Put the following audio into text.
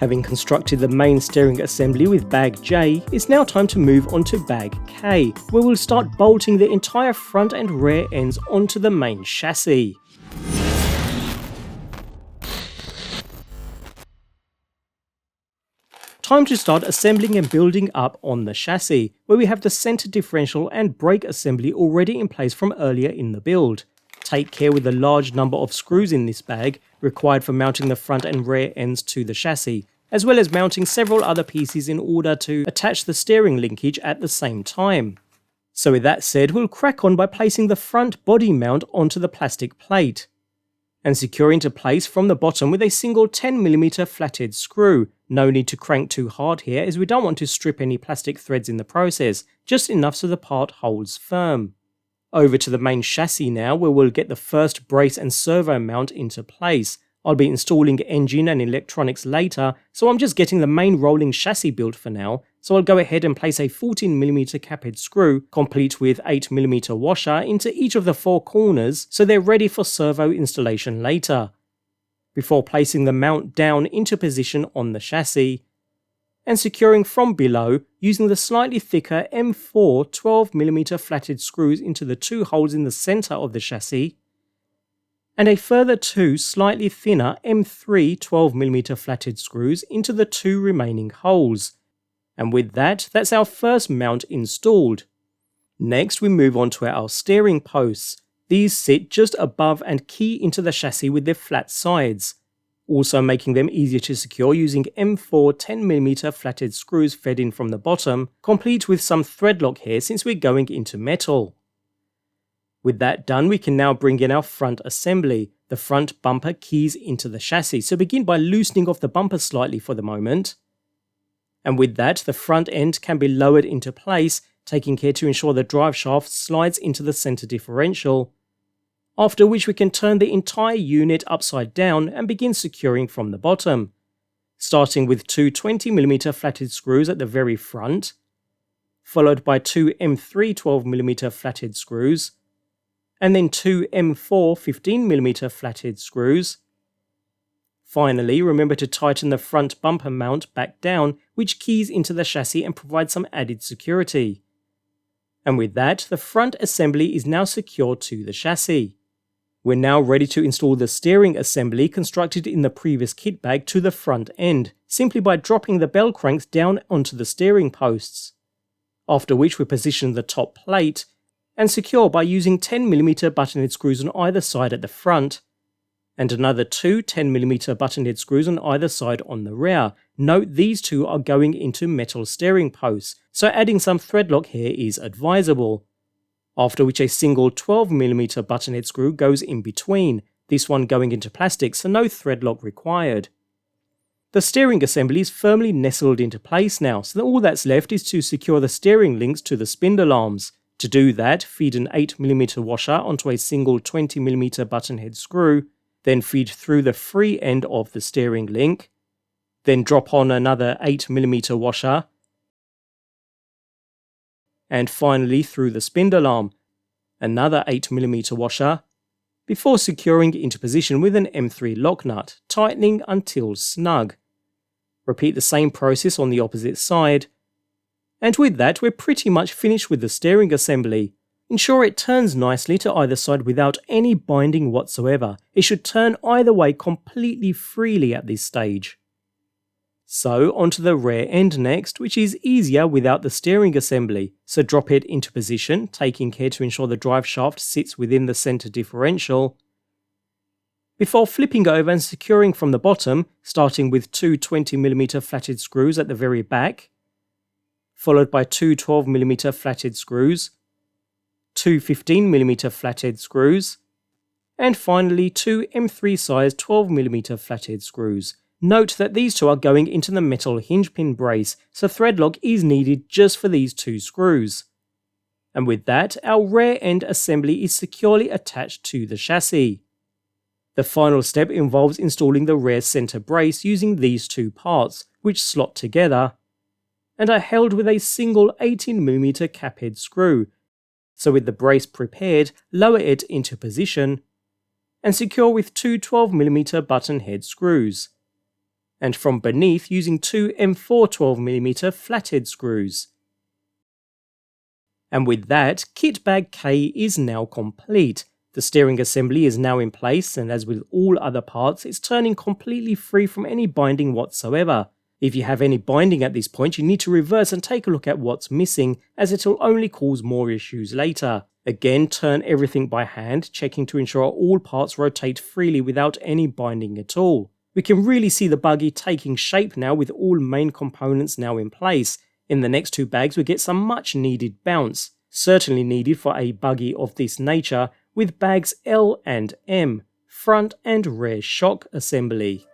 Having constructed the main steering assembly with bag J, it's now time to move on to bag K, where we'll start bolting the entire front and rear ends onto the main chassis. Time to start assembling and building up on the chassis, where we have the center differential and brake assembly already in place from earlier in the build. Take care with the large number of screws in this bag required for mounting the front and rear ends to the chassis, as well as mounting several other pieces in order to attach the steering linkage at the same time. So with that said, we'll crack on by placing the front body mount onto the plastic plate, and secure into place from the bottom with a single 10mm flathead screw. No need to crank too hard here, as we don't want to strip any plastic threads in the process, just enough so the part holds firm. Over to the main chassis now, where we'll get the first brace and servo mount into place. I'll be installing engine and electronics later, so I'm just getting the main rolling chassis built for now, so I'll go ahead and place a 14mm caphead screw, complete with 8mm washer, into each of the 4 corners so they're ready for servo installation later, before placing the mount down into position on the chassis, and securing from below using the slightly thicker M4 12mm flathead screws into the 2 holes in the centre of the chassis, and a further 2 slightly thinner M3 12mm flathead screws into the 2 remaining holes. And with that, that's our first mount installed. Next we move on to our steering posts. These sit just above and key into the chassis with their flat sides, also making them easier to secure using M4 10mm flathead screws fed in from the bottom, complete with some thread lock here since we're going into metal. With that done, we can now bring in our front assembly. The front bumper keys into the chassis, so begin by loosening off the bumper slightly for the moment. And with that, the front end can be lowered into place, taking care to ensure the drive shaft slides into the center differential, after which we can turn the entire unit upside down and begin securing from the bottom, starting with 2 20mm flathead screws at the very front, followed by 2 M3 12mm flathead screws, and then 2 M4 15mm flathead screws. Finally, remember to tighten the front bumper mount back down, which keys into the chassis and provides some added security. And with that, the front assembly is now secured to the chassis. We're now ready to install the steering assembly constructed in the previous kit bag to the front end, simply by dropping the bell cranks down onto the steering posts. After which we position the top plate and secure by using 10mm buttonhead screws on either side at the front, and another 2 10mm buttonhead screws on either side on the rear. Note these 2 are going into metal steering posts, so adding some thread lock here is advisable. After which a single 12mm buttonhead screw goes in between, this one going into plastic, so no thread lock required. The steering assembly is firmly nestled into place now, so all that's left is to secure the steering links to the spindle arms. To do that, feed an 8mm washer onto a single 20mm buttonhead screw, then feed through the free end of the steering link, then drop on another 8mm washer, and finally through the spindle arm, another 8mm washer, before securing into position with an M3 lock nut, tightening until snug. Repeat the same process on the opposite side, and with that we're pretty much finished with the steering assembly. Ensure it turns nicely to either side without any binding whatsoever. It should turn either way completely freely at this stage. So onto the rear end next, which is easier without the steering assembly. So drop it into position, taking care to ensure the drive shaft sits within the center differential, before flipping over and securing from the bottom, starting with 2 20mm flathead screws at the very back, followed by 2 12mm flathead screws, 2 15mm flathead screws, and finally 2 M3 size 12mm flathead screws. Note that these 2 are going into the metal hinge pin brace, so thread lock is needed just for these 2 screws. And with that, our rear end assembly is securely attached to the chassis. The final step involves installing the rear center brace using these 2 parts, which slot together, and are held with a single 18mm caphead screw. So with the brace prepared, lower it into position, and secure with 2 12mm button head screws. and from beneath using two M4 12mm flathead screws. And with that, kit bag K is now complete. The steering assembly is now in place, and as with all other parts, it's turning completely free from any binding whatsoever. If you have any binding at this point, you need to reverse and take a look at what's missing, as it will only cause more issues later. Again, turn everything by hand, checking to ensure all parts rotate freely without any binding at all. We can really see the buggy taking shape now with all main components now in place. In the next two bags we get some much needed bounce, certainly needed for a buggy of this nature, with bags L and M, front and rear shock assembly.